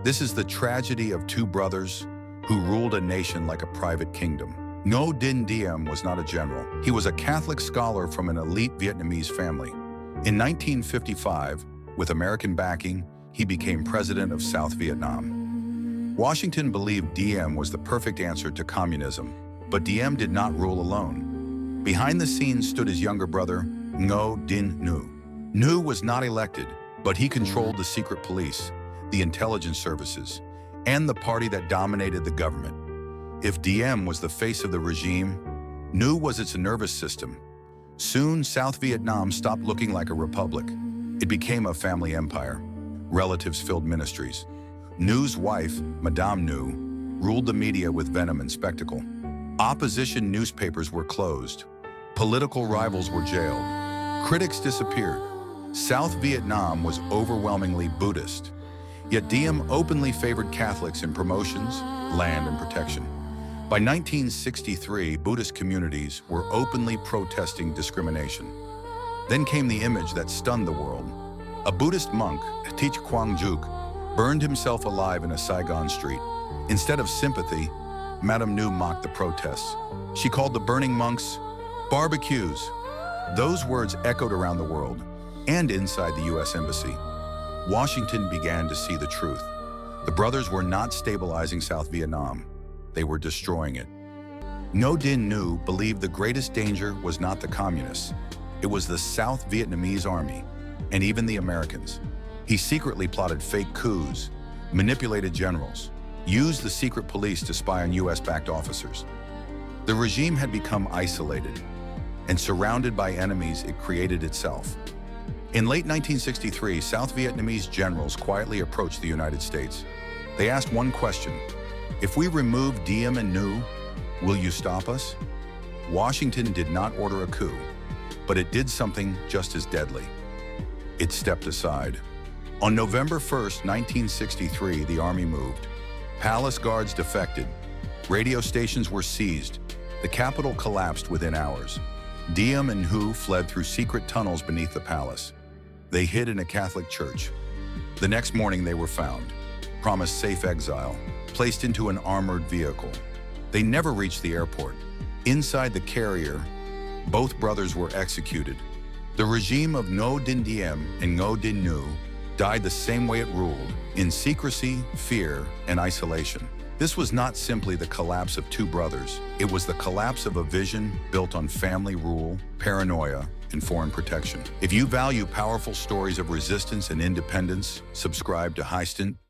This is the tragedy of two brothers who ruled a nation like a private kingdom. Ngo Dinh Diem was not a general. He was a Catholic scholar from an elite Vietnamese family. In 1955, with American backing, he became president of South Vietnam. Washington believed Diem was the perfect answer to communism, but Diem did not rule alone. Behind the scenes stood his younger brother, Ngo Dinh Nhu. Nhu was not elected, but he controlled the secret police, the intelligence services, and the party that dominated the government. If Diem was the face of the regime, Nhu was its nervous system. Soon, South Vietnam stopped looking like a republic. It became a family empire. Relatives filled ministries. Nhu's wife, Madame Nhu, ruled the media with venom and spectacle. Opposition newspapers were closed. Political rivals were jailed. Critics disappeared. South Vietnam was overwhelmingly Buddhist. Yet Diem openly favored Catholics in promotions, land, and protection. By 1963, Buddhist communities were openly protesting discrimination. Then came the image that stunned the world. A Buddhist monk, Thich Quang Duc, burned himself alive in a Saigon street. Instead of sympathy, Madame Nhu mocked the protests. She called the burning monks barbecues. Those words echoed around the world and inside the U.S. Embassy. Washington began to see the truth. The brothers were not stabilizing South Vietnam. They were destroying it. Ngo Dinh Nhu believed the greatest danger was not the communists. It was the South Vietnamese army, and even the Americans. He secretly plotted fake coups, manipulated generals, used the secret police to spy on U.S.-backed officers. The regime had become isolated, and surrounded by enemies it created itself. In late 1963, South Vietnamese generals quietly approached the United States. They asked one question: if we remove Diem and Nhu, will you stop us? Washington did not order a coup, but it did something just as deadly. It stepped aside. On November 1st, 1963, the army moved. Palace guards defected. Radio stations were seized. The capital collapsed within hours. Diem and Nhu fled through secret tunnels beneath the palace. They hid in a Catholic church. The next morning they were found, promised safe exile, placed into an armored vehicle. They never reached the airport. Inside the carrier, both brothers were executed. The regime of Ngo Dinh Diem and Ngo Dinh Nhu died the same way it ruled, in secrecy, fear, and isolation. This was not simply the collapse of two brothers. It was the collapse of a vision built on family rule, paranoia, and foreign protection. If you value powerful stories of resistance and independence, subscribe to Histent.